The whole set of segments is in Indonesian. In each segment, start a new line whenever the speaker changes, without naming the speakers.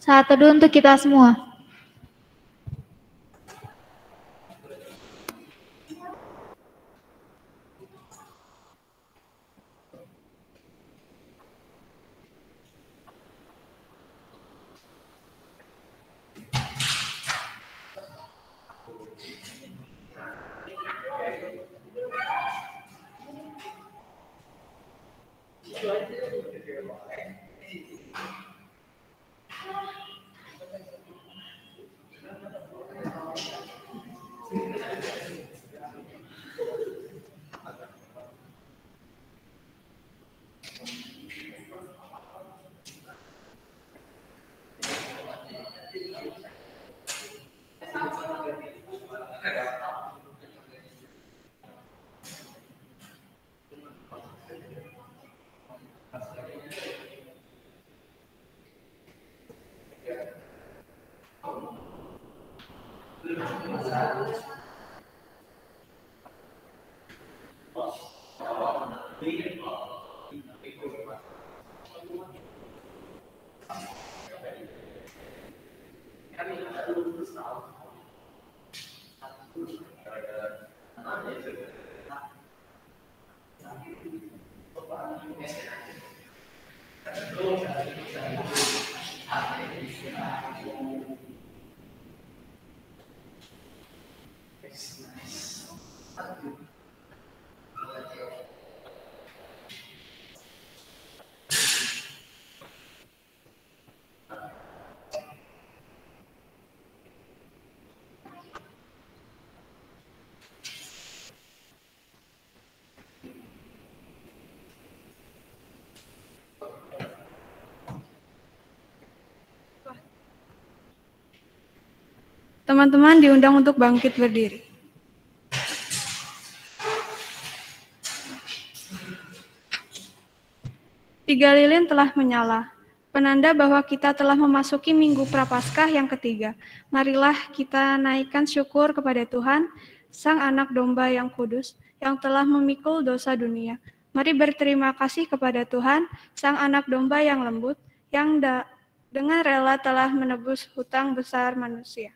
Saat teduh untuk kita semua. Teman-teman diundang untuk bangkit berdiri. Tiga lilin telah menyala, penanda bahwa kita telah memasuki Minggu Prapaskah yang ketiga. Marilah kita naikkan syukur kepada Tuhan, Sang Anak Domba yang kudus, yang telah memikul dosa dunia. Mari berterima kasih kepada Tuhan, Sang Anak Domba yang lembut, yang dengan rela telah menebus hutang besar manusia.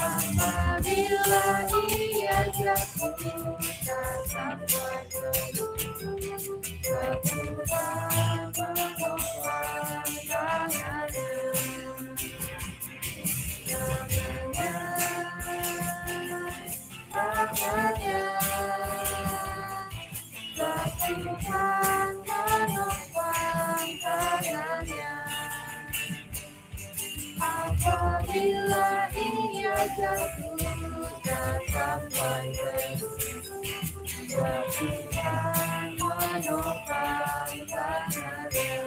Apabila ia jatuh dan sampai Tuhan menopang tangannya, tangannya, Tuhan menopang tangannya. Apabila ia jatuh dan sampai Tuhan menopang tangannya.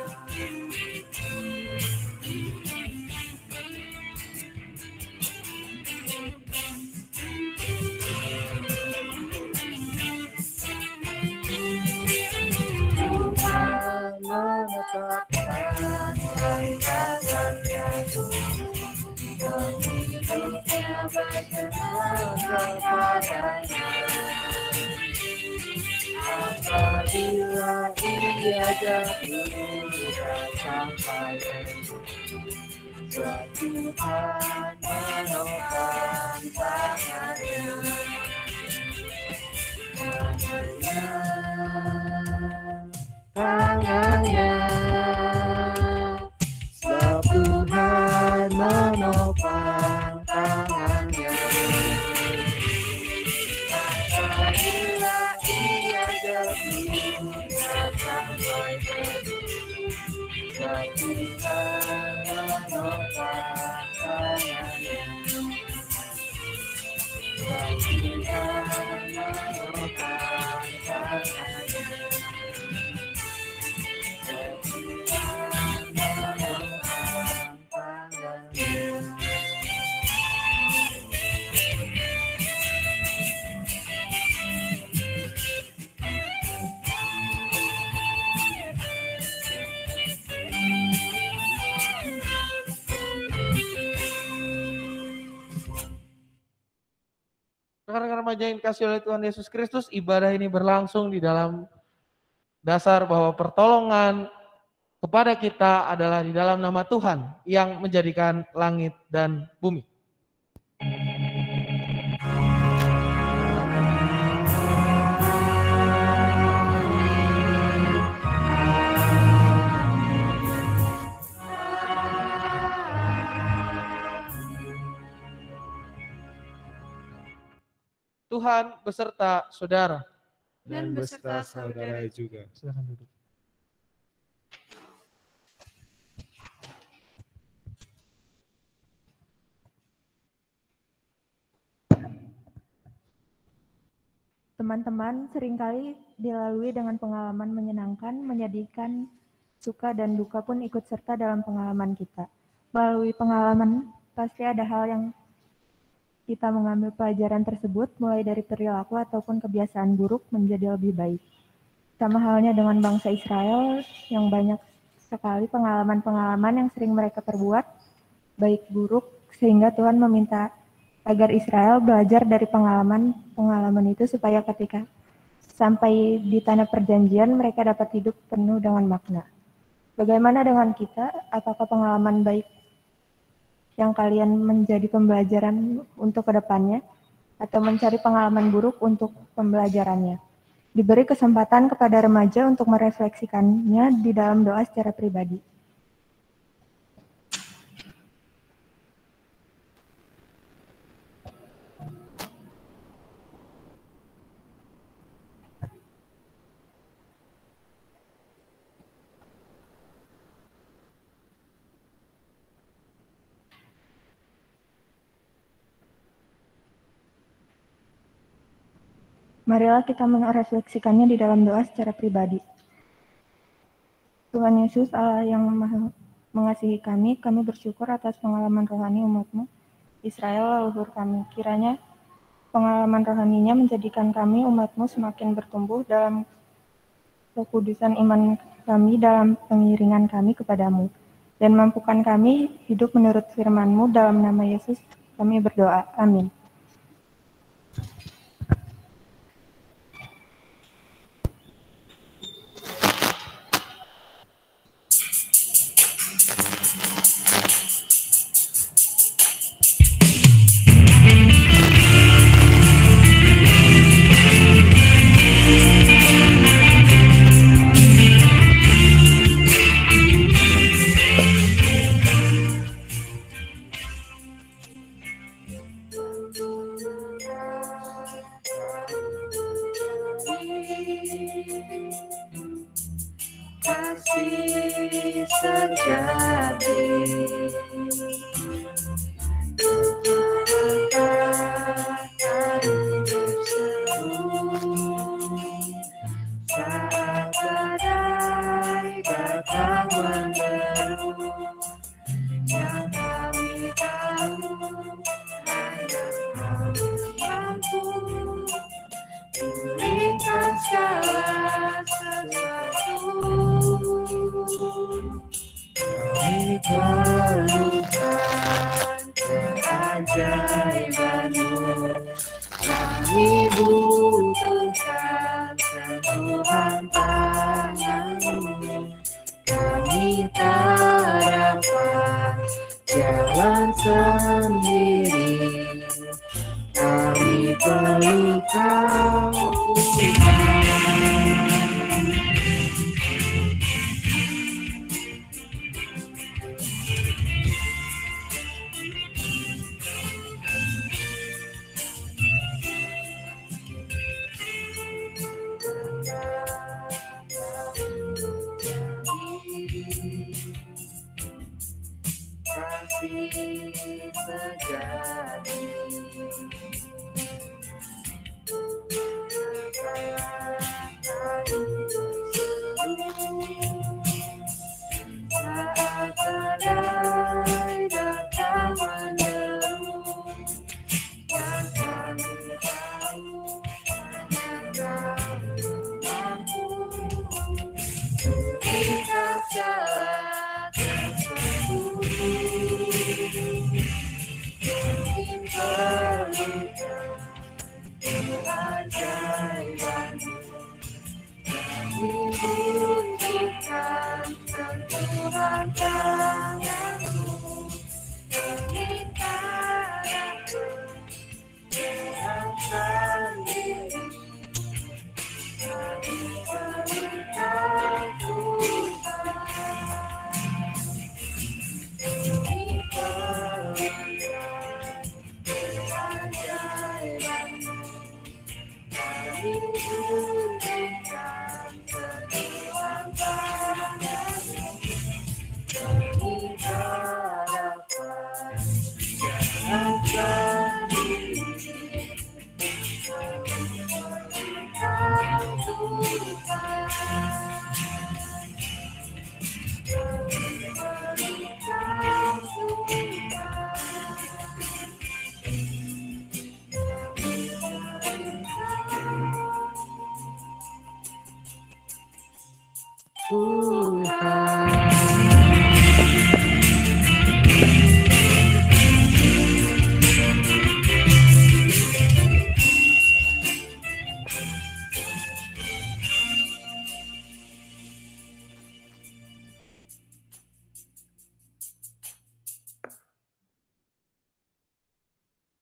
Tuhan menetapkan tangannya, dan hidupnya berkenan kepadanya. Apabila ia jatuh dan sampai Tuhan menopang tangannya, tangannya, sebab Tuhan menopang tangannya. Apabila ia jatuh dan sampai
Rekan-rekan remaja yang dikasihi oleh Tuhan Yesus Kristus, ibadah ini berlangsung di dalam dasar bahwa pertolongan kepada kita adalah di dalam nama Tuhan yang menjadikan langit dan bumi. Tuhan beserta saudara.
Dan beserta saudara juga.
Silakan duduk.
Teman-teman, seringkali dilalui dengan pengalaman menyenangkan, menyedihkan, suka dan duka pun ikut serta dalam pengalaman kita. Melalui pengalaman, pasti ada hal yang kita mengambil pelajaran tersebut, mulai dari perilaku ataupun kebiasaan buruk menjadi lebih baik. Sama halnya dengan bangsa Israel, yang banyak sekali pengalaman-pengalaman yang sering mereka perbuat, baik buruk, sehingga Tuhan meminta agar Israel belajar dari pengalaman itu supaya ketika sampai di tanah perjanjian mereka dapat hidup penuh dengan makna. Bagaimana dengan kita? Apakah pengalaman baik yang kalian menjadi pembelajaran untuk kedepannya atau mencari pengalaman buruk untuk pembelajarannya? Diberi kesempatan kepada remaja untuk merefleksikannya di dalam doa secara pribadi. Marilah kita merefleksikannya di dalam doa secara pribadi. Tuhan Yesus, Allah yang mengasihi kami bersyukur atas pengalaman rohani umat-Mu, Israel leluhur kami. Kiranya pengalaman rohaninya menjadikan kami umat-Mu semakin bertumbuh dalam kekudusan iman kami dalam pengiringan kami kepadamu. Dan mampukan kami hidup menurut firman-Mu dalam nama Yesus kami berdoa. Amin.
Kasih sejati akan berseru saat badai datang menderu, yang kami tahu hanya Kau mampu pulihkan segala sesuatu. Kami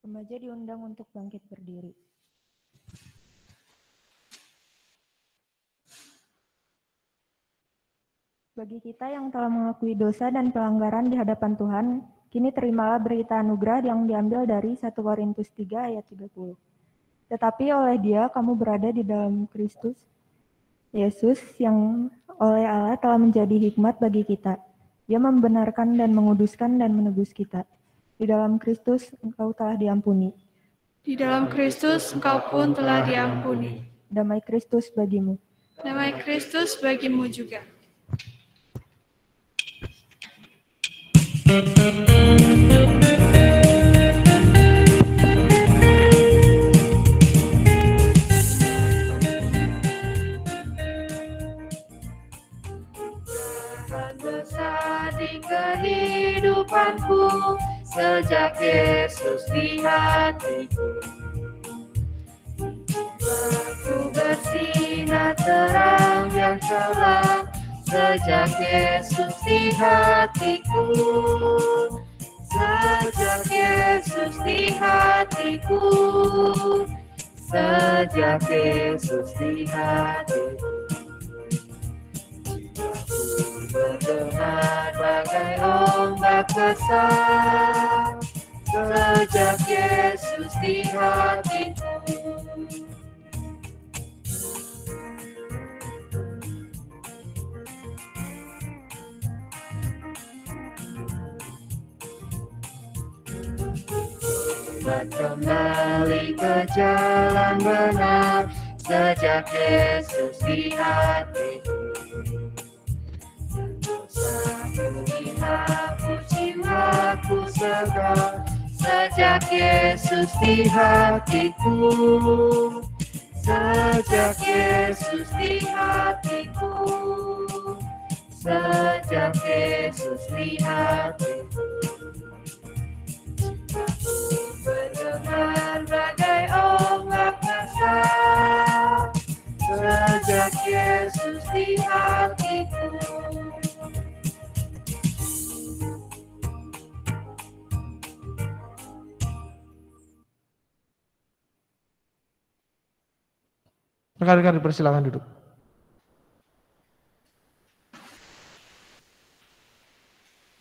Remaja diundang untuk bangkit berdiri. Bagi kita yang telah mengakui dosa dan pelanggaran di hadapan Tuhan, kini terimalah berita anugerah yang diambil dari 1 Korintus 3 ayat 30. Tetapi oleh Dia kamu berada di dalam Kristus Yesus yang oleh Allah telah menjadi hikmat bagi kita. Dia membenarkan dan menguduskan dan menebus kita. Di dalam Kristus engkau telah diampuni.
Di dalam Kristus engkau pun telah diampuni.
Damai Kristus bagimu.
Damai Kristus bagimu juga.
Dosa di kehidupanku sejak Yesus di hatiku. Aku bersinar terang yang celah sejak Yesus di hatiku. Sejak Yesus di hatiku. Sejak Yesus di hatiku. Berdengar bagai ombak besar sejak Yesus di hatiku. Kembali ke jalan benar sejak Yesus di hatiku. Aku jiwaku segar sejak Yesus di hatiku. Sejak Yesus di hatiku. Sejak Yesus di hatiku. Berdengar bagai ombak besar sejak Yesus di hatiku.
Rekan-rekan dipersilakan duduk.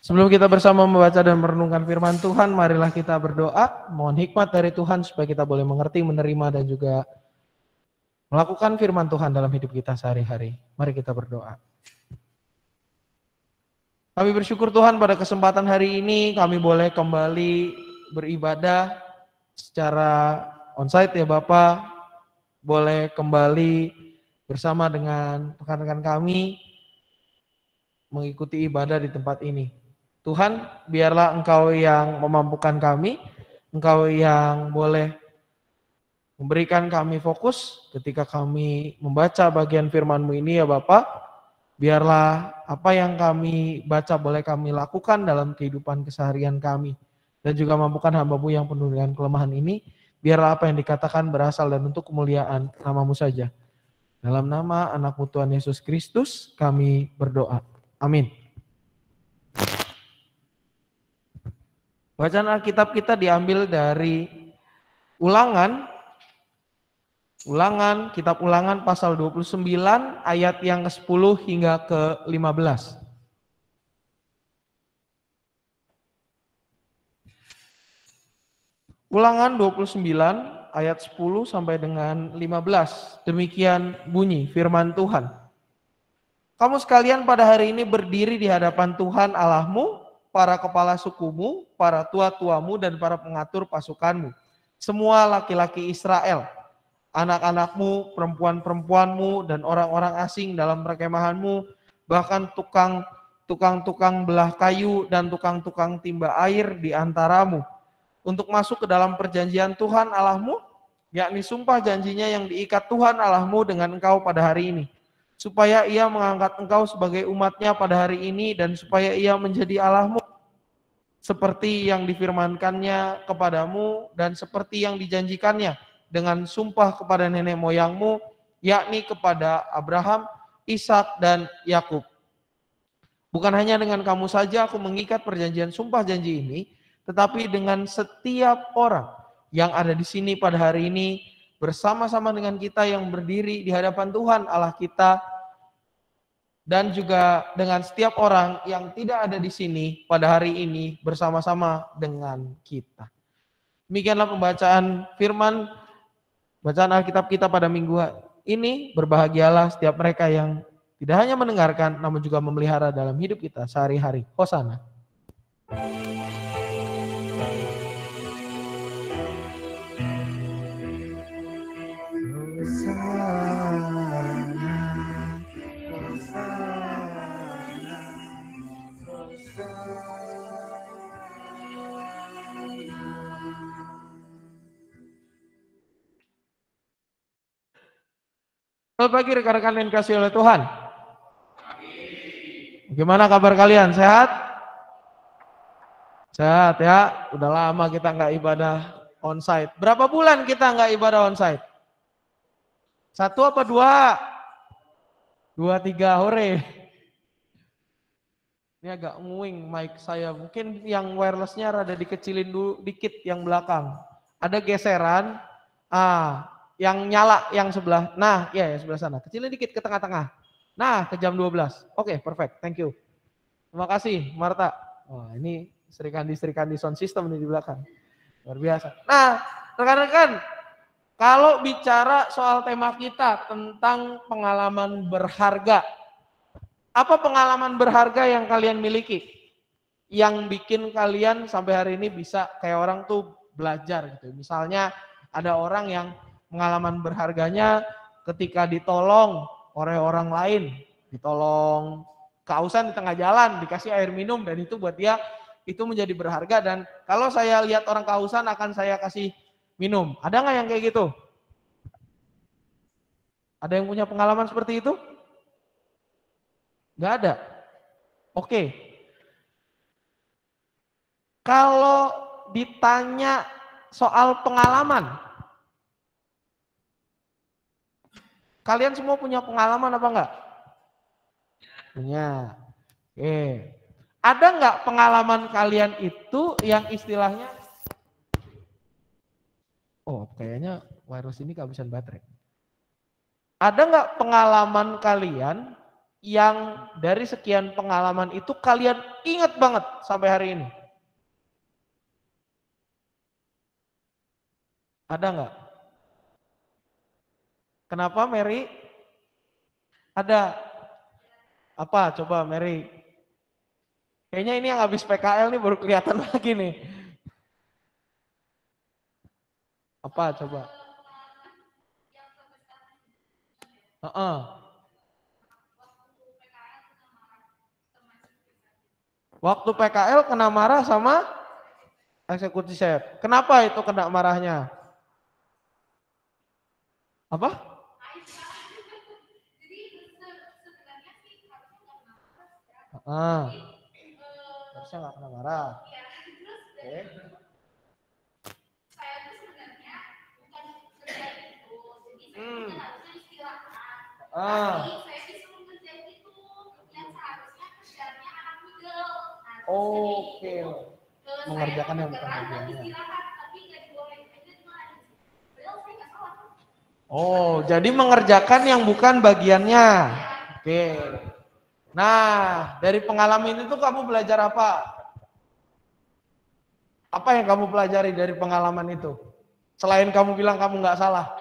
Sebelum kita bersama membaca dan merenungkan firman Tuhan, marilah kita berdoa, mohon hikmat dari Tuhan supaya kita boleh mengerti, menerima, dan juga melakukan firman Tuhan dalam hidup kita sehari-hari. Mari kita berdoa. Kami bersyukur Tuhan pada kesempatan hari ini kami boleh kembali beribadah secara onsite ya Bapak, boleh kembali bersama dengan rekan-rekan kami mengikuti ibadah di tempat ini. Tuhan, biarlah Engkau yang memampukan kami, Engkau yang boleh memberikan kami fokus ketika kami membaca bagian firman-Mu ini ya Bapak. Biarlah apa yang kami baca boleh kami lakukan dalam kehidupan keseharian kami. Dan juga mampukan hamba-Mu yang penuh dengan kelemahan ini, biarlah apa yang dikatakan berasal dan untuk kemuliaan nama-Mu saja. Dalam nama anak-Mu Tuhan Yesus Kristus kami berdoa. Amin. Bacaan Alkitab kita diambil dari Kitab Ulangan pasal 29 ayat yang ke-10 hingga ke-15. Ulangan 29 ayat 10 sampai dengan 15. Demikian bunyi firman Tuhan. Kamu sekalian pada hari ini berdiri di hadapan Tuhan Allahmu, para kepala sukumu, para tua-tuamu, dan para pengatur pasukanmu. Semua laki-laki Israel, anak-anakmu, perempuan-perempuanmu, dan orang-orang asing dalam perkemahanmu, bahkan tukang-tukang belah kayu dan tukang-tukang timba air di antaramu, untuk masuk ke dalam perjanjian Tuhan Allahmu, yakni sumpah janjinya yang diikat Tuhan Allahmu dengan engkau pada hari ini, supaya ia mengangkat engkau sebagai umatnya pada hari ini, dan supaya ia menjadi Allahmu, seperti yang difirmankannya kepadamu, dan seperti yang dijanjikannya dengan sumpah kepada nenek moyangmu, yakni kepada Abraham, Ishak, dan Yakub. Bukan hanya dengan kamu saja aku mengikat perjanjian sumpah janji ini, tetapi dengan setiap orang yang ada di sini pada hari ini, bersama-sama dengan kita yang berdiri di hadapan Tuhan Allah kita, dan juga dengan setiap orang yang tidak ada di sini pada hari ini bersama-sama dengan kita. Demikianlah pembacaan firman, bacaan Alkitab kita pada minggu ini. Berbahagialah setiap mereka yang tidak hanya mendengarkan, namun juga memelihara dalam hidup kita sehari-hari. Hosana. Selamat pagi rekan-rekan yang dikasihi oleh Tuhan. Gimana kabar kalian? Sehat? Sehat ya. Udah lama kita nggak ibadah onsite. Berapa bulan kita nggak ibadah onsite? 1 apa 2? 2, 3, hore. Ini agak nguing mic saya. Mungkin yang wirelessnya rada dikecilin dulu dikit yang belakang. Ada geseran. Yang nyala yang sebelah. Nah, ya sebelah sana. Kecilin dikit ke tengah-tengah. Nah, ke jam 12. Oke, perfect. Thank you. Terima kasih, Marta. Wah, ini Serikandi sound system nih di belakang. Luar biasa. Nah, rekan-rekan, kalau bicara soal tema kita tentang pengalaman berharga. Apa pengalaman berharga yang kalian miliki? Yang bikin kalian sampai hari ini bisa kayak orang tuh belajar gitu. Misalnya ada orang yang pengalaman berharganya ketika ditolong oleh orang lain, ditolong kehausan di tengah jalan, dikasih air minum, dan itu buat dia itu menjadi berharga. Dan kalau saya lihat orang kehausan akan saya kasih minum. Ada nggak yang kayak gitu? Ada yang punya pengalaman seperti itu? Nggak ada. Oke. Kalau ditanya soal pengalaman, kalian semua punya pengalaman apa enggak? Punya. Oke. Ada enggak pengalaman kalian itu yang istilahnya, oh kayaknya virus ini kehabisan baterai. Ada enggak pengalaman kalian yang dari sekian pengalaman itu kalian ingat banget sampai hari ini? Ada enggak? Kenapa Mary? Ada. Apa coba Mary? Kayaknya ini yang habis PKL nih baru kelihatan lagi nih. Apa coba? Waktu PKL kena marah sama eksekutif chef. Kenapa itu kena marahnya? Apa? Harusnya nggak kena marah. Oke. Oke. Mengerjakan yang bukan bagiannya. Oh, jadi mengerjakan yang bukan bagiannya. Oke. Nah, dari pengalaman itu kamu belajar apa? Apa yang kamu pelajari dari pengalaman itu? Selain kamu bilang kamu nggak salah.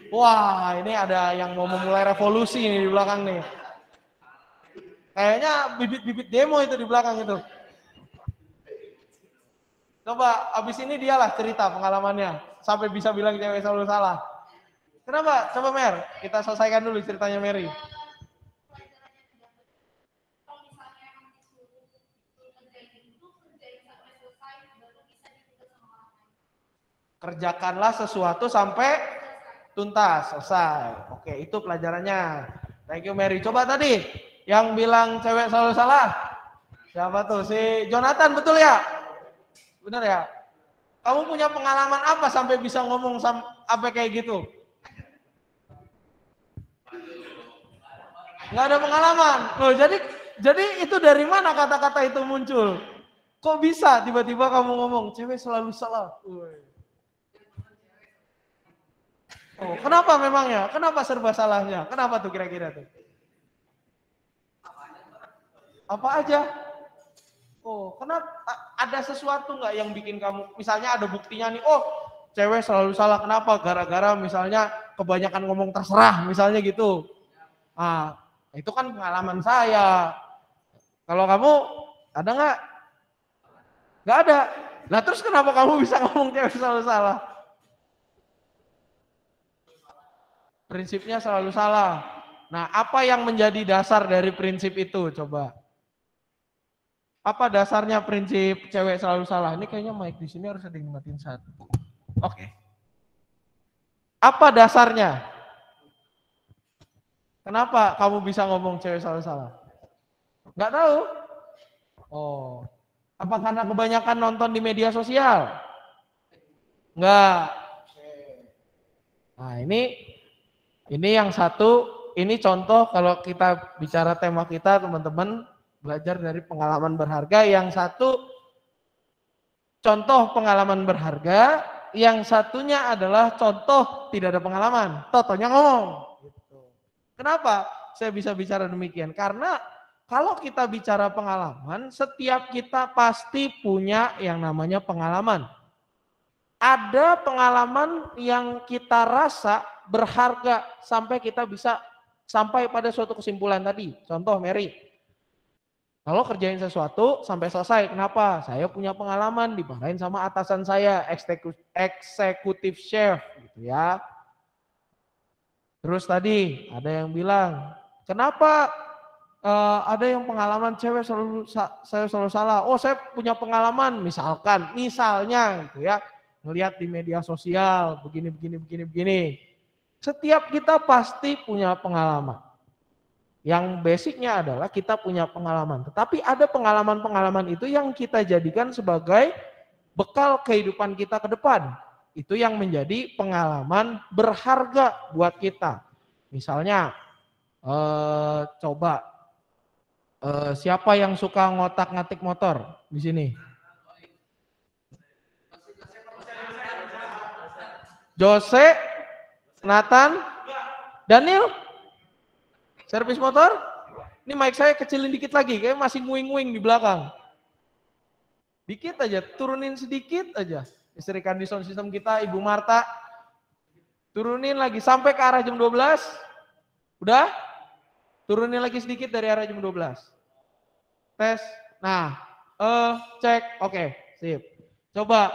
Wah, ini ada yang mau memulai revolusi ini di belakang nih. Kayaknya bibit-bibit demo itu di belakang itu. Coba, abis ini dialah cerita pengalamannya. Sampai bisa bilang cewek selalu salah. Kenapa? Coba Mer, kita selesaikan dulu ceritanya Mary. Kerjakanlah sesuatu sampai tuntas, selesai. Oke, itu pelajarannya. Thank you Mary. Coba tadi, yang bilang cewek selalu salah. Siapa tuh? Si Jonathan, betul ya? Benar ya? Kamu punya pengalaman apa sampai bisa ngomong sampai kayak gitu? Nggak ada pengalaman. Loh, jadi itu dari mana kata-kata itu muncul? Kok bisa tiba-tiba kamu ngomong cewek selalu salah? Oh, kenapa memangnya? Kenapa serba salahnya? Kenapa tuh kira-kira tuh? Apa aja? Oh, kenapa? Ada sesuatu nggak yang bikin kamu? Misalnya ada buktinya nih. Oh, cewek selalu salah. Kenapa? Gara-gara misalnya kebanyakan ngomong terserah, misalnya gitu. Ah, itu kan pengalaman saya. Kalau kamu ada nggak? Nggak ada. Nah terus kenapa kamu bisa ngomong cewek selalu salah? Prinsipnya selalu salah. Nah, apa yang menjadi dasar dari prinsip itu? Coba. Apa dasarnya prinsip cewek selalu salah? Ini kayaknya mic di sini harus ada yang matiin satu. Oke. Apa dasarnya? Kenapa kamu bisa ngomong cewek selalu salah? Nggak tahu. Oh. Apa karena kebanyakan nonton di media sosial? Nggak. Nah, ini yang satu, ini contoh kalau kita bicara tema kita teman-teman belajar dari pengalaman berharga. Yang satu contoh pengalaman berharga, yang satunya adalah contoh tidak ada pengalaman, totonya ngomong. Gitu. Kenapa saya bisa bicara demikian? Karena kalau kita bicara pengalaman, setiap kita pasti punya yang namanya pengalaman. Ada pengalaman yang kita rasa berharga sampai kita bisa sampai pada suatu kesimpulan tadi. Contoh Mary, kalau kerjain sesuatu sampai selesai, kenapa? Saya punya pengalaman dimarahin sama atasan saya, eksekutif chef gitu ya. Terus tadi ada yang bilang, kenapa ada yang pengalaman cewek saya selalu salah? Oh, saya punya pengalaman misalnya gitu ya, ngelihat di media sosial begini. Setiap kita pasti punya pengalaman. Yang basicnya adalah kita punya pengalaman. Tetapi ada pengalaman-pengalaman itu yang kita jadikan sebagai bekal kehidupan kita ke depan. Itu yang menjadi pengalaman berharga buat kita. Misalnya, coba siapa yang suka ngotak-ngatik motor di sini? Jose, Nathan, Daniel, servis motor. Ini mic saya kecilin dikit lagi, kayak masih nguing-nguing di belakang. Dikit aja, turunin sedikit aja. Istrikan di sound system kita, Ibu Marta. Turunin lagi sampai ke arah jam 12. Udah? Turunin lagi sedikit dari arah jam 12. Tes. Nah, cek. Oke, sip. Coba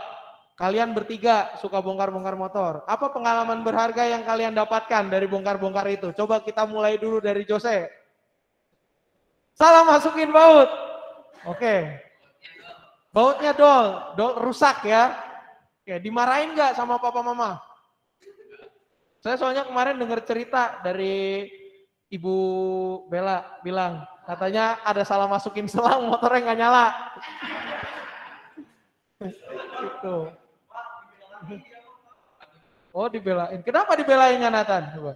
kalian bertiga suka bongkar-bongkar motor. Apa pengalaman berharga yang kalian dapatkan dari bongkar-bongkar itu? Coba kita mulai dulu dari Jose. Salah masukin baut. Oke. Bautnya dol rusak ya. Oke, dimarahin nggak sama papa mama? Saya soalnya kemarin dengar cerita dari Ibu Bella bilang, katanya ada salah masukin selang, motornya nggak nyala. Gitu. Oh, dibelain. Kenapa dibelainnya Nathan? Coba.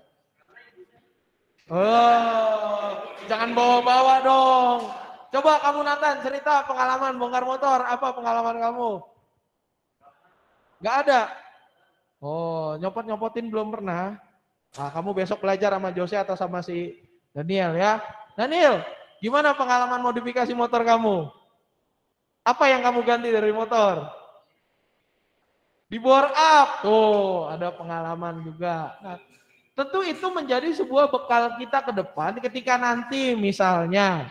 Oh, jangan bawa-bawa dong. Coba kamu Nathan cerita pengalaman bongkar motor. Apa pengalaman kamu? Gak ada. Oh, nyopot-nyopotin belum pernah. Nah, kamu besok belajar sama Jose atau sama si Daniel ya. Daniel, gimana pengalaman modifikasi motor kamu? Apa yang kamu ganti dari motor? Di bore up. Tuh, ada pengalaman juga. Nah, tentu itu menjadi sebuah bekal kita ke depan ketika nanti misalkan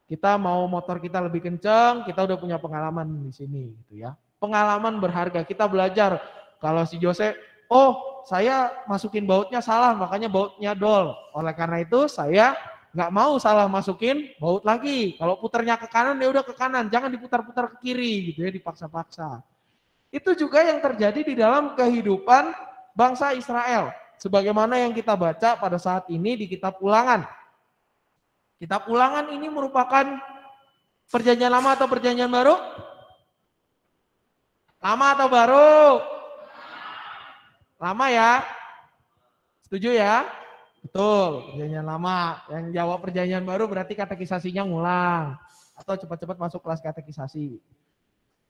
kita mau motor kita lebih kenceng, kita udah punya pengalaman di sini gitu ya. Pengalaman berharga, kita belajar. Kalau si Jose, oh saya masukin bautnya salah, makanya bautnya dol. Oleh karena itu saya nggak mau salah masukin baut lagi. Kalau putarnya ke kanan ya udah ke kanan, jangan diputar-putar ke kiri gitu ya, dipaksa-paksa. Itu juga yang terjadi di dalam kehidupan bangsa Israel. Sebagaimana yang kita baca pada saat ini di kitab Ulangan. Kitab Ulangan ini merupakan perjanjian lama atau perjanjian baru? Lama atau baru? Lama ya? Setuju ya? Betul, perjanjian lama. Yang jawab perjanjian baru berarti katekisasinya ngulang. Atau cepat-cepat masuk kelas katekisasi.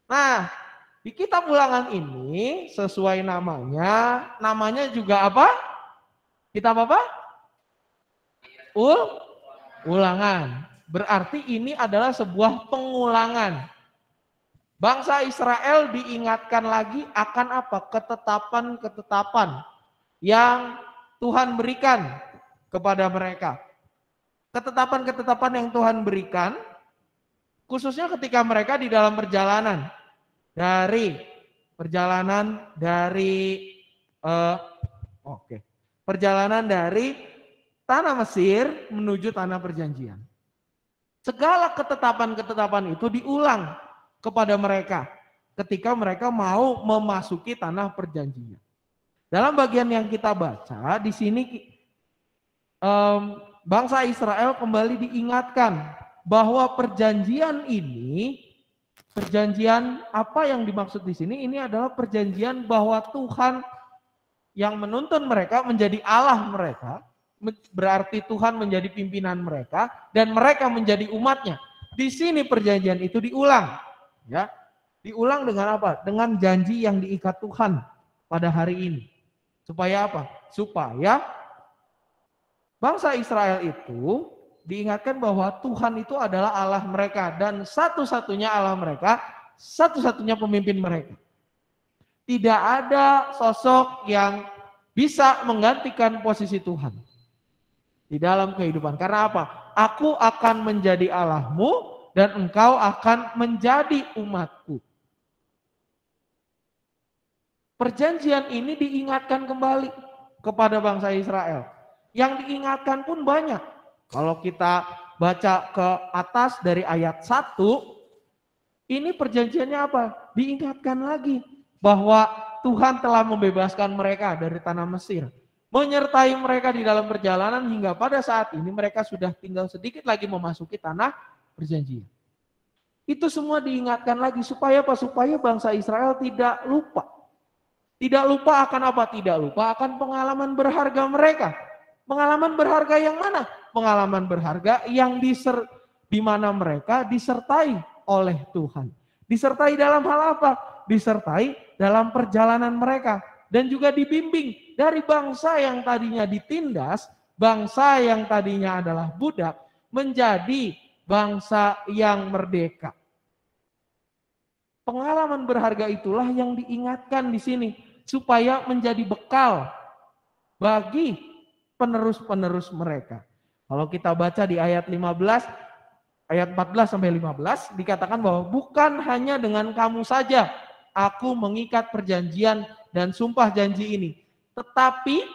Nah, di kitab Ulangan ini sesuai namanya juga apa? Kitab apa? Ulangan. Berarti ini adalah sebuah pengulangan. Bangsa Israel diingatkan lagi akan apa? Ketetapan-ketetapan yang Tuhan berikan kepada mereka. Ketetapan-ketetapan yang Tuhan berikan, khususnya ketika mereka di dalam perjalanan dari tanah Mesir menuju tanah perjanjian. Segala ketetapan-ketetapan itu diulang kepada mereka ketika mereka mau memasuki tanah perjanjian. Dalam bagian yang kita baca di sini bangsa Israel kembali diingatkan bahwa perjanjian ini, perjanjian apa yang dimaksud di sini? Ini adalah perjanjian bahwa Tuhan yang menuntun mereka menjadi Allah mereka, berarti Tuhan menjadi pimpinan mereka dan mereka menjadi umatnya. Di sini perjanjian itu diulang, ya, diulang dengan apa? Dengan janji yang diikat Tuhan pada hari ini. Supaya apa? Supaya bangsa Israel itu diingatkan bahwa Tuhan itu adalah Allah mereka dan satu-satunya Allah mereka, satu-satunya pemimpin mereka. Tidak ada sosok yang bisa menggantikan posisi Tuhan di dalam kehidupan. Karena apa? Aku akan menjadi Allahmu dan engkau akan menjadi umatku. Perjanjian ini diingatkan kembali kepada bangsa Israel. Yang diingatkan pun banyak. Kalau kita baca ke atas dari ayat 1, ini perjanjiannya apa? Diingatkan lagi bahwa Tuhan telah membebaskan mereka dari tanah Mesir, menyertai mereka di dalam perjalanan hingga pada saat ini mereka sudah tinggal sedikit lagi memasuki tanah perjanjian. Itu semua diingatkan lagi supaya apa? Supaya bangsa Israel tidak lupa. Tidak lupa akan apa? Tidak lupa akan pengalaman berharga mereka. Pengalaman berharga yang mana? Pengalaman berharga yang di mana mereka disertai oleh Tuhan. Disertai dalam hal apa? Disertai dalam perjalanan mereka. Dan juga dibimbing dari bangsa yang tadinya ditindas, bangsa yang tadinya adalah budak, menjadi bangsa yang merdeka. Pengalaman berharga itulah yang diingatkan di sini, supaya menjadi bekal bagi penerus-penerus mereka. Kalau kita baca di ayat 15, ayat 14 sampai 15 dikatakan bahwa bukan hanya dengan kamu saja aku mengikat perjanjian dan sumpah janji ini, tetapi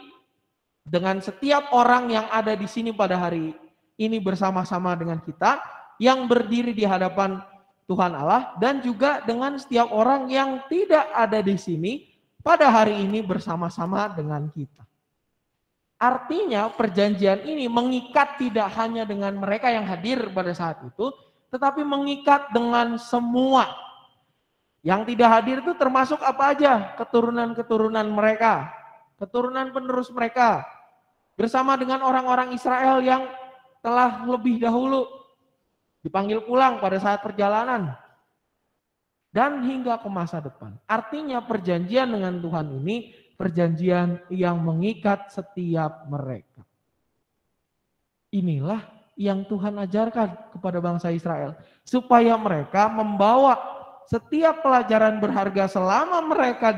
dengan setiap orang yang ada di sini pada hari ini bersama-sama dengan kita yang berdiri di hadapan Tuhan Allah, dan juga dengan setiap orang yang tidak ada di sini pada hari ini bersama-sama dengan kita. Artinya perjanjian ini mengikat tidak hanya dengan mereka yang hadir pada saat itu, tetapi mengikat dengan semua. Yang tidak hadir itu termasuk apa aja? Keturunan-keturunan mereka, keturunan penerus mereka, bersama dengan orang-orang Israel yang telah lebih dahulu dipanggil pulang pada saat perjalanan, dan hingga ke masa depan. Artinya perjanjian dengan Tuhan ini perjanjian yang mengikat setiap mereka. Inilah yang Tuhan ajarkan kepada bangsa Israel, supaya mereka membawa setiap pelajaran berharga selama mereka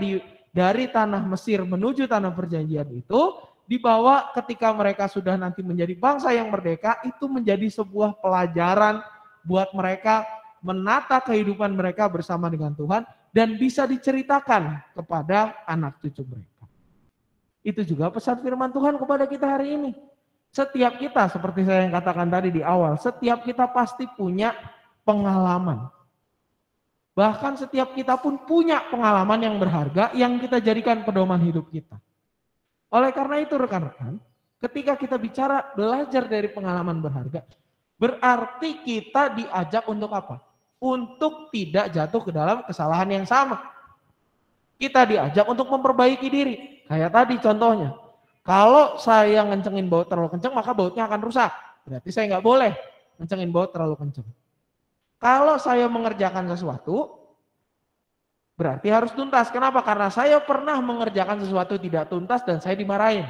dari tanah Mesir menuju tanah perjanjian itu, dibawa ketika mereka sudah nanti menjadi bangsa yang merdeka, itu menjadi sebuah pelajaran buat mereka menata kehidupan mereka bersama dengan Tuhan dan bisa diceritakan kepada anak cucu mereka. Itu juga pesan firman Tuhan kepada kita hari ini. Setiap kita, seperti saya yang katakan tadi di awal, setiap kita pasti punya pengalaman. Bahkan setiap kita pun punya pengalaman yang berharga yang kita jadikan pedoman hidup kita. Oleh karena itu rekan-rekan, ketika kita bicara belajar dari pengalaman berharga, berarti kita diajak untuk apa? Untuk tidak jatuh ke dalam kesalahan yang sama. Kita diajak untuk memperbaiki diri. Kayak tadi contohnya, kalau saya ngencengin baut terlalu kenceng, maka bautnya akan rusak. Berarti saya nggak boleh ngencengin baut terlalu kenceng. Kalau saya mengerjakan sesuatu, berarti harus tuntas. Kenapa? Karena saya pernah mengerjakan sesuatu tidak tuntas dan saya dimarahin.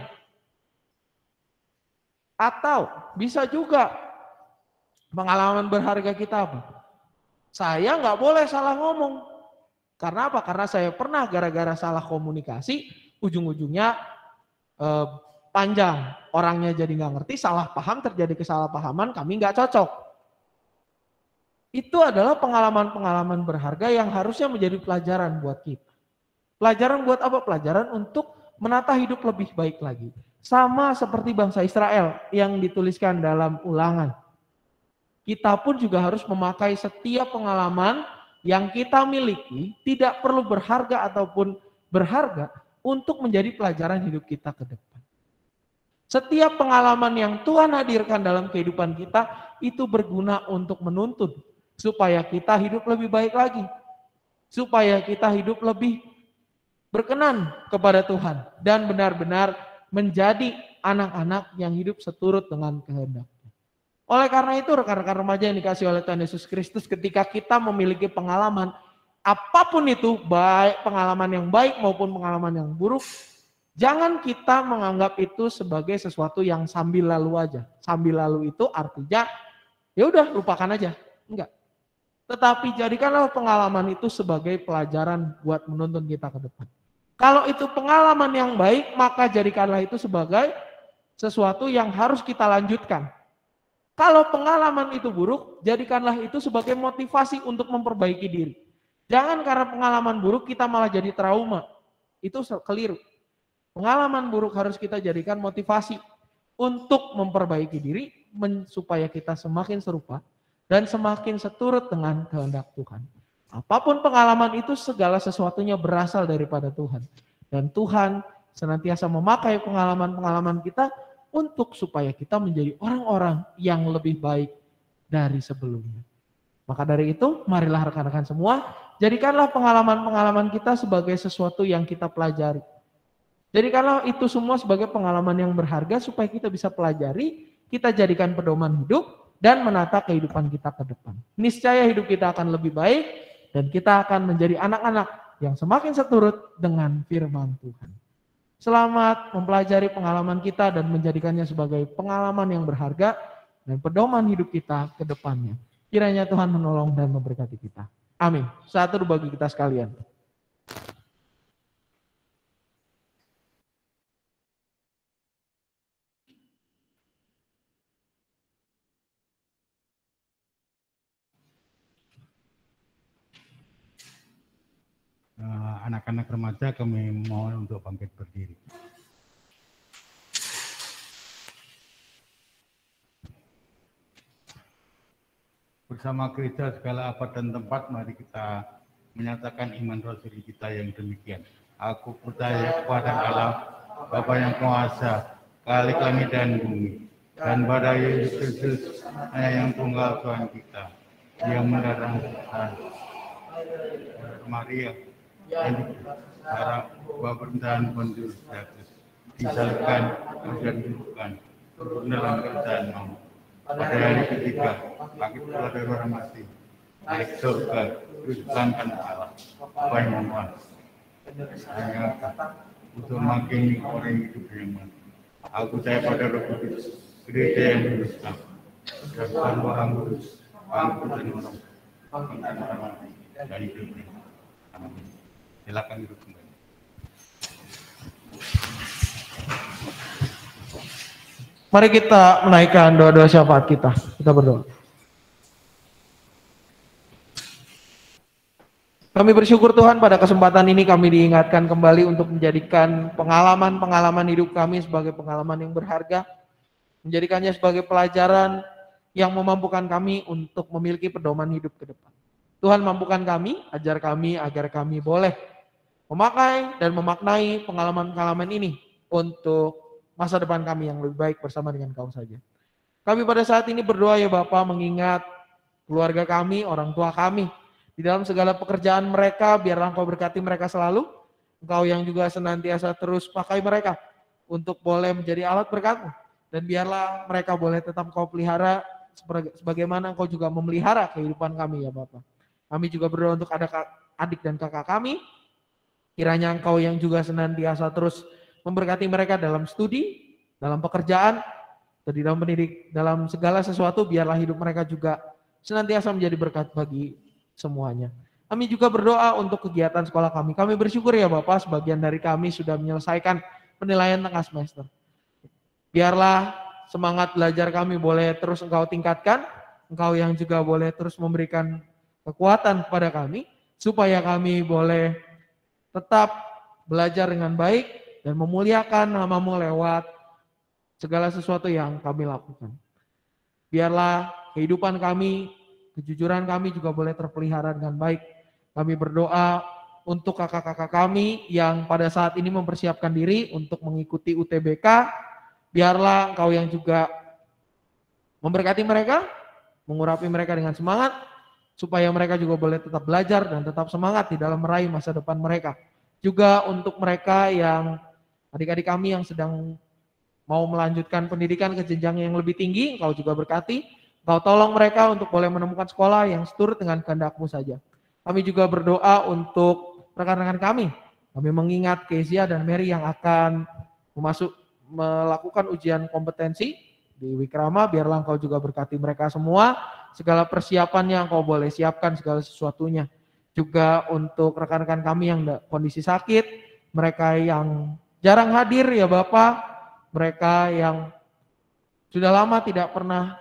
Atau bisa juga pengalaman berharga kita apa? Saya nggak boleh salah ngomong. Karena apa? Karena saya pernah gara-gara salah komunikasi, ujung-ujungnya panjang. Orangnya jadi nggak ngerti, salah paham, terjadi kesalahpahaman, kami nggak cocok. Itu adalah pengalaman-pengalaman berharga yang harusnya menjadi pelajaran buat kita. Pelajaran buat apa? Pelajaran untuk menata hidup lebih baik lagi. Sama seperti bangsa Israel yang dituliskan dalam Ulangan. Kita pun juga harus memakai setiap pengalaman yang kita miliki, tidak perlu berharga ataupun berharga, untuk menjadi pelajaran hidup kita ke depan. Setiap pengalaman yang Tuhan hadirkan dalam kehidupan kita, itu berguna untuk menuntun supaya kita hidup lebih baik lagi, supaya kita hidup lebih berkenan kepada Tuhan dan benar-benar menjadi anak-anak yang hidup seturut dengan kehendak. Oleh karena itu rekan-rekan remaja yang dikasihi oleh Tuhan Yesus Kristus, ketika kita memiliki pengalaman apapun itu, baik pengalaman yang baik maupun pengalaman yang buruk, jangan kita menganggap itu sebagai sesuatu yang sambil lalu aja. Sambil lalu itu artinya ya udah lupakan aja. Enggak. Tetapi jadikanlah pengalaman itu sebagai pelajaran buat menuntun kita ke depan. Kalau itu pengalaman yang baik, maka jadikanlah itu sebagai sesuatu yang harus kita lanjutkan. Kalau pengalaman itu buruk, jadikanlah itu sebagai motivasi untuk memperbaiki diri. Jangan karena pengalaman buruk kita malah jadi trauma. Itu keliru. Pengalaman buruk harus kita jadikan motivasi untuk memperbaiki diri supaya kita semakin serupa dan semakin seturut dengan kehendak Tuhan. Apapun pengalaman itu, segala sesuatunya berasal daripada Tuhan. Dan Tuhan senantiasa memakai pengalaman-pengalaman kita untuk supaya kita menjadi orang-orang yang lebih baik dari sebelumnya. Maka dari itu, marilah rekan-rekan semua, jadikanlah pengalaman-pengalaman kita sebagai sesuatu yang kita pelajari. Jadikanlah itu semua sebagai pengalaman yang berharga supaya kita bisa pelajari, kita jadikan pedoman hidup, dan menata kehidupan kita ke depan. Niscaya hidup kita akan lebih baik, dan kita akan menjadi anak-anak yang semakin seturut dengan firman Tuhan. Selamat mempelajari pengalaman kita dan menjadikannya sebagai pengalaman yang berharga dan pedoman hidup kita ke depannya. Kiranya Tuhan menolong dan memberkati kita. Amin. Satu bagi kita sekalian.
anak-anak remaja kami mohon untuk bangkit berdiri. Bersama gereja segala abad dan tempat, mari kita menyatakan iman rosari kita yang demikian. Aku percaya kepada Allah, Bapa yang Kuasa, Khalik langit dan bumi, dan pada Yesus Kristus, yang tunggal Tuhan kita, yang mendatangkan Maria, dan cara pemerintahan Pontius Pilatus, disalibkan dan dihidupkan, turun dalam kerajaan maut. Pada hari ketiga, bangkit pula dari orang mati, naik surga, disebutkan Allah, Bapa yang Maha Esa, untuk makin orang yang hidup yang mati. Aku percaya pada Roh Kudus, gereja yang berusaha, dan orang kudus, bangkit dan orang mati, dan hidup. Amin. Silakan duduk kembali.
Mari kita menaikkan doa-doa syafaat kita. Kita berdoa. Kami bersyukur Tuhan pada kesempatan ini kami diingatkan kembali untuk menjadikan pengalaman-pengalaman hidup kami sebagai pengalaman yang berharga. Menjadikannya sebagai pelajaran yang memampukan kami untuk memiliki pedoman hidup ke depan. Tuhan mampukan kami, ajar kami agar kami boleh memakai dan memaknai pengalaman-pengalaman ini untuk masa depan kami yang lebih baik bersama dengan Kau saja. Kami pada saat ini berdoa ya Bapa, mengingat keluarga kami, orang tua kami, di dalam segala pekerjaan mereka, biarlah Engkau berkati mereka selalu. Engkau yang juga senantiasa terus pakai mereka untuk boleh menjadi alat berkat-Mu. Dan biarlah mereka boleh tetap Engkau pelihara sebagaimana Engkau juga memelihara kehidupan kami ya Bapa. Kami juga berdoa untuk adik dan kakak kami, kiranya Engkau yang juga senantiasa terus memberkati mereka dalam studi, dalam pekerjaan, atau di dalam pendidik, dalam segala sesuatu, biarlah hidup mereka juga senantiasa menjadi berkat bagi semuanya. Kami juga berdoa untuk kegiatan sekolah kami. Kami bersyukur ya Bapak, sebagian dari kami sudah menyelesaikan penilaian tengah semester. Biarlah semangat belajar kami boleh terus Engkau tingkatkan, Engkau yang juga boleh terus memberikan kekuatan kepada kami, supaya kami boleh tetap belajar dengan baik, dan memuliakan nama-Mu lewat segala sesuatu yang kami lakukan. Biarlah kehidupan kami, kejujuran kami juga boleh terpelihara dengan baik. Kami berdoa untuk kakak-kakak kami yang pada saat ini mempersiapkan diri untuk mengikuti UTBK. Biarlah Engkau yang juga memberkati mereka, mengurapi mereka dengan semangat, supaya mereka juga boleh tetap belajar dan tetap semangat di dalam meraih masa depan mereka. Juga untuk mereka yang adik-adik kami yang sedang mau melanjutkan pendidikan ke jenjang yang lebih tinggi, Engkau juga berkati. Engkau tolong mereka untuk boleh menemukan sekolah yang seturut dengan kehendak-Mu saja. Kami juga berdoa untuk rekan-rekan kami. Kami mengingat Kezia dan Mary yang akan melakukan ujian kompetensi di Wikrama. Biarlah Engkau juga berkati mereka semua. Segala persiapannya Engkau boleh siapkan segala sesuatunya. Juga untuk rekan-rekan kami yang kondisi sakit, mereka yang jarang hadir ya Bapak, mereka yang sudah lama tidak pernah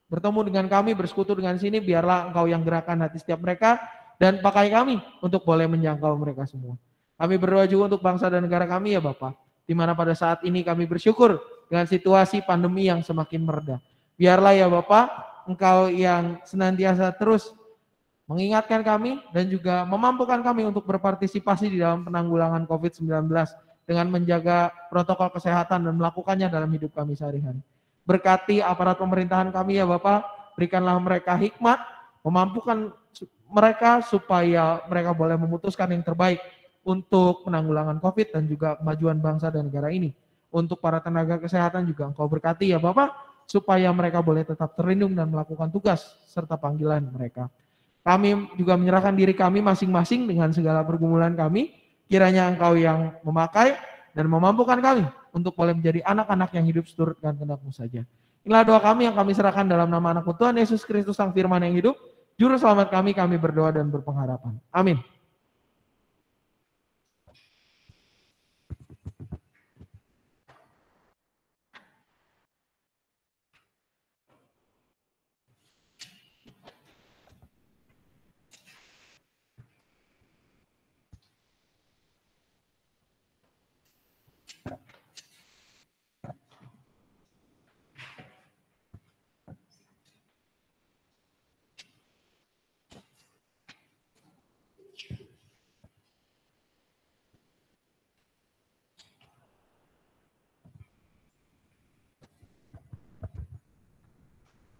bertemu dengan kami, bersekutu dengan sini, biarlah Engkau yang gerakan hati setiap mereka dan pakai kami untuk boleh menjangkau mereka semua. Kami berdoa juga untuk bangsa dan negara kami ya Bapak, di mana pada saat ini kami bersyukur dengan situasi pandemi yang semakin mereda. Biarlah ya Bapak, Engkau yang senantiasa terus mengingatkan kami dan juga memampukan kami untuk berpartisipasi di dalam penanggulangan COVID-19 dengan menjaga protokol kesehatan dan melakukannya dalam hidup kami sehari-hari. Berkati aparat pemerintahan kami ya Bapak, berikanlah mereka hikmat, memampukan mereka supaya mereka boleh memutuskan yang terbaik untuk penanggulangan COVID dan juga kemajuan bangsa dan negara ini. Untuk para tenaga kesehatan juga Engkau berkati ya Bapak, supaya mereka boleh tetap terlindung dan melakukan tugas serta panggilan mereka. Kami juga menyerahkan diri kami masing-masing dengan segala pergumulan kami. Kiranya Engkau yang memakai dan memampukan kami untuk boleh menjadi anak-anak yang hidup seturut dengan kehendak-Mu saja. Inilah doa kami yang kami serahkan dalam nama anak-Mu Tuhan Yesus Kristus Sang Firman yang hidup. Juru selamat kami berdoa dan berpengharapan. Amin.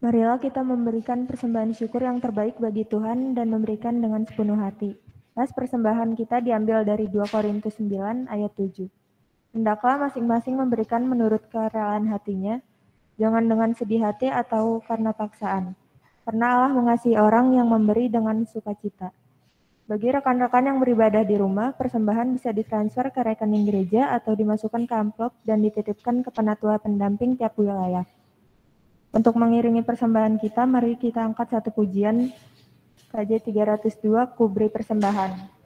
Marilah kita memberikan persembahan syukur yang terbaik bagi Tuhan dan memberikan dengan sepenuh hati. Las persembahan kita diambil dari 2 Korintus 9 ayat 7. Hendaklah masing-masing memberikan menurut kerelaan hatinya, jangan dengan sedih hati atau karena paksaan. Karena Allah mengasihi orang yang memberi dengan sukacita. Bagi rekan-rekan yang beribadah di rumah, persembahan bisa ditransfer ke rekening gereja atau dimasukkan ke amplop dan dititipkan ke penatua pendamping tiap wilayah. Untuk mengiringi persembahan kita, mari kita angkat satu pujian KJ 302, Kuberi Persembahan.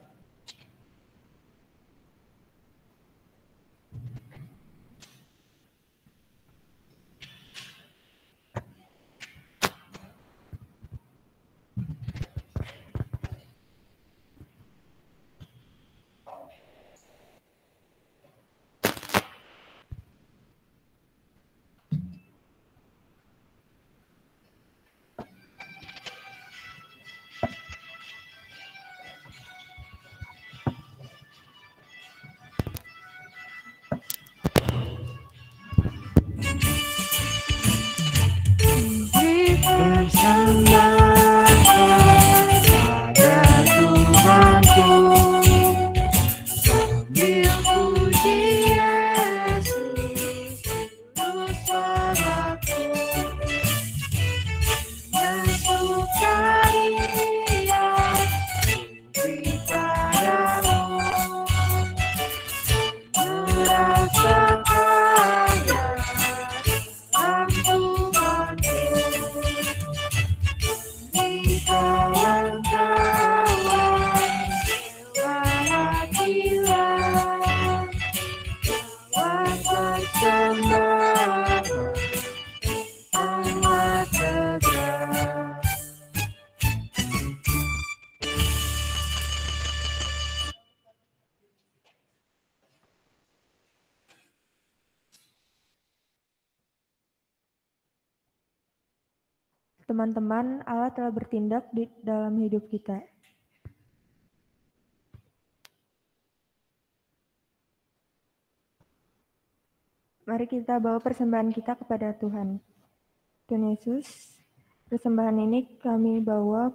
Teman-teman, Allah telah bertindak di dalam hidup kita. Mari kita bawa persembahan kita kepada Tuhan. Tuhan Yesus, persembahan ini kami bawa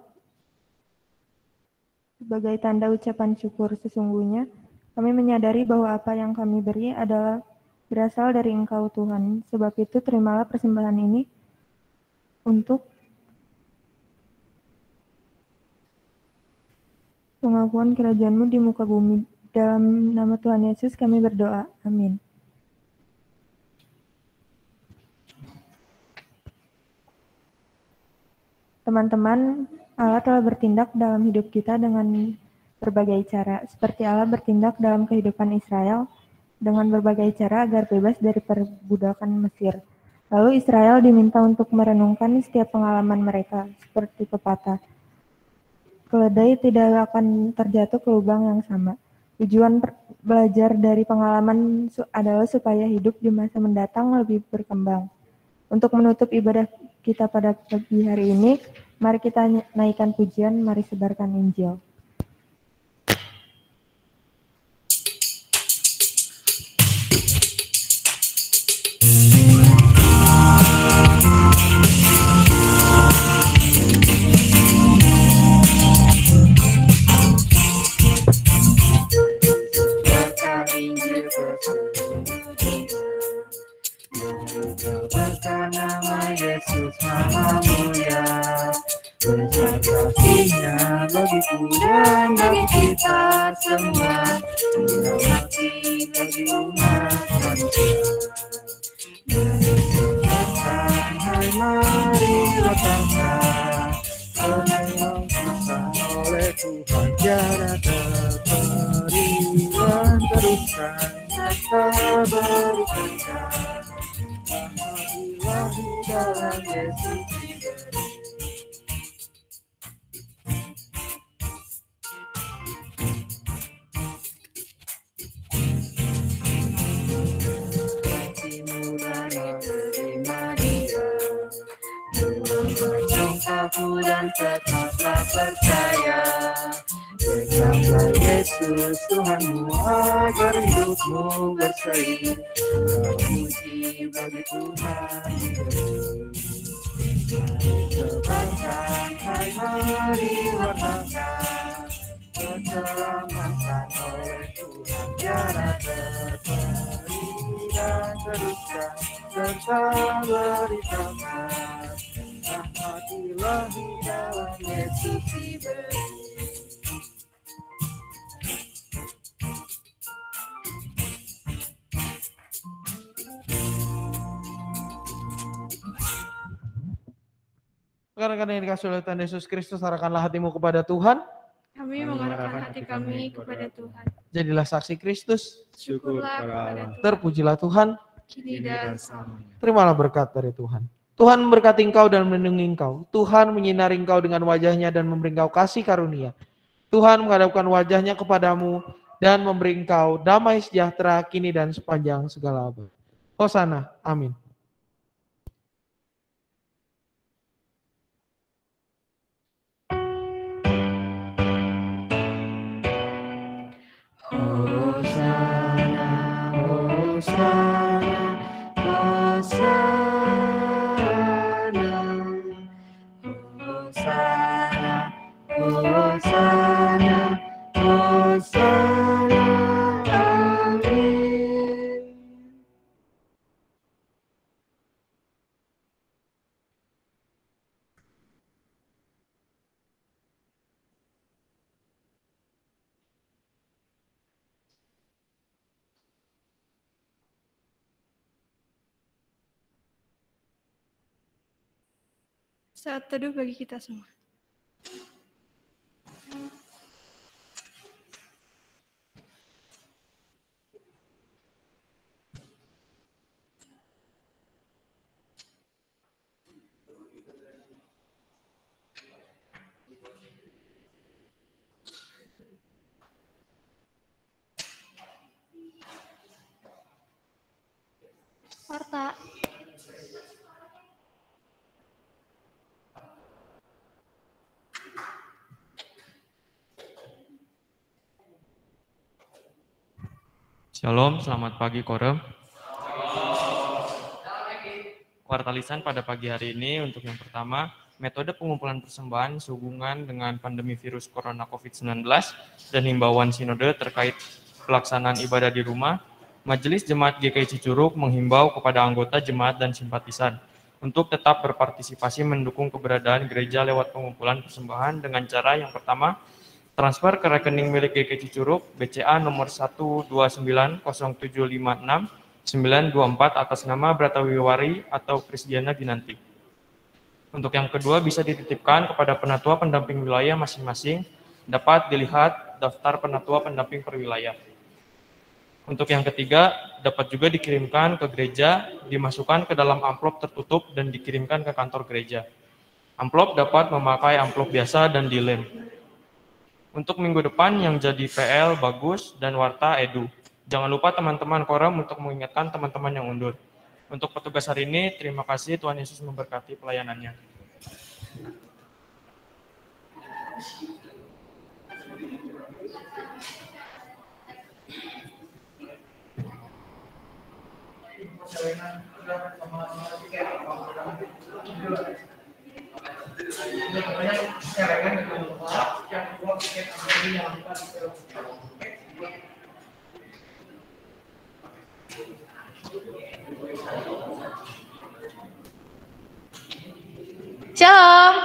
sebagai tanda ucapan syukur. Sesungguhnya kami menyadari bahwa apa yang kami beri adalah berasal dari Engkau Tuhan. Sebab itu terimalah persembahan ini untuk pengakuan kerajaan-Mu di muka bumi. Dalam nama Tuhan Yesus kami berdoa. Amin. Teman-teman, Allah telah bertindak dalam hidup kita dengan berbagai cara. Seperti Allah bertindak dalam kehidupan Israel dengan berbagai cara agar bebas dari perbudakan Mesir. Lalu Israel diminta untuk merenungkan setiap pengalaman mereka, seperti pepatah. Keledai tidak akan terjatuh ke lubang yang sama. Tujuan belajar dari pengalaman adalah supaya hidup di masa mendatang lebih berkembang. Untuk menutup ibadah kita pada pagi hari ini, mari kita naikkan pujian, mari sebarkan Injil.
Yesus Maha Mulia, besar kasih-Nya bagiku dan bagi kita semua, murah hati bagi umat manusia. Hai marilah bangsa, penolong kita oleh Tuhan tiada terperiwan, teruskan kata berikan. Alhamdulillah di dalam Yesus diberi. Kasih-Mu dalam terima Dia, memandang aku dan tetaplah percaya. Tetaplah Yesus Tuhanmu agar hidupmu berseri. Puji bagi Tuhan. Sebarkan, hai mari wartakan keselamatan oleh Tuhan tiada terperi dan teruskan serta beritakan rahmat ilahi dalam Yesus diberi.
Karena yang dikasih oleh Tuhan Yesus Kristus, arahkanlah hatimu kepada Tuhan.
Kami mengarahkan hati kami kepada Tuhan.
Jadilah saksi Kristus.
Syukurlah kepada Tuhan.
Terpujilah Tuhan.
Kini dan selamanya.
Terimalah berkat dari Tuhan. Tuhan memberkati engkau dan melindungi engkau. Tuhan menyinari engkau dengan wajahnya dan memberi engkau kasih karunia. Tuhan menghadapkan wajahnya kepadamu dan memberi engkau damai sejahtera kini dan sepanjang segala abad. Hosana. Amin.
Hosana, Hosana, Hosana, Hosana, Hosana, Hosana, amin.
Saat teduh bagi kita semua. Warta.
Shalom, selamat pagi Korem. Kuartalisan pada pagi hari ini untuk yang pertama, metode pengumpulan persembahan sehubungan dengan pandemi virus corona COVID-19 dan himbauan sinode terkait pelaksanaan ibadah di rumah. Majelis Jemaat GKI Cicurug menghimbau kepada anggota jemaat dan simpatisan untuk tetap berpartisipasi mendukung keberadaan gereja lewat pengumpulan persembahan dengan cara yang pertama, transfer ke rekening milik GKI Cicurug BCA nomor 1290756-924 atas nama Bratawiwari atau Krisdiana Ginanti. Untuk yang kedua bisa dititipkan kepada penatua pendamping wilayah masing-masing, dapat dilihat daftar penatua pendamping per wilayah. Untuk yang ketiga dapat juga dikirimkan ke gereja, dimasukkan ke dalam amplop tertutup dan dikirimkan ke kantor gereja. Amplop dapat memakai amplop biasa dan dilem. Untuk minggu depan yang jadi PL Bagus dan Warta Edu. Jangan lupa teman-teman Koram untuk mengingatkan teman-teman yang undur. Untuk petugas hari ini, terima kasih Tuhan Yesus memberkati pelayanannya.
Shalom.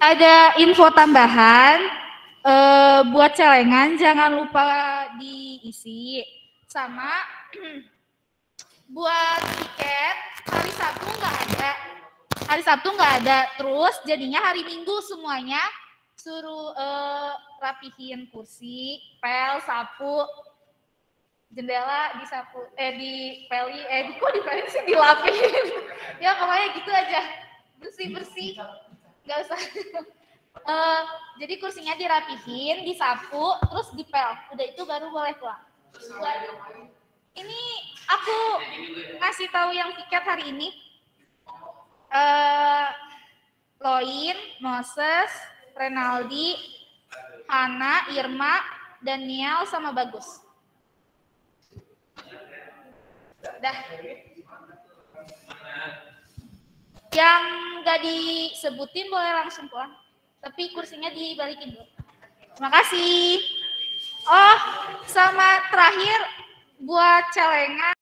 Ada info tambahan buat celengan, jangan lupa diisi. Sama buat tiket hari Sabtu nggak ada. Hari Sabtu nggak ada. Terus jadinya hari Minggu semuanya suruh rapihin kursi, pel, sapu, jendela disapu, dipeli, kok dipeli sih dilapihin. Ya pokoknya gitu aja, bersih-bersih. Nggak usah. Jadi kursinya dirapihin, disapu, terus dipel. Udah itu baru boleh pulang. Ini aku ngasih tahu yang tiket hari ini. Loin, Moses, Renaldi, Hana, Irma, Daniel, sama Bagus. Dah. Yang nggak disebutin boleh langsung pulang. Tapi kursinya dibalikin dulu. Terima kasih. Oh, sama terakhir buat celengan.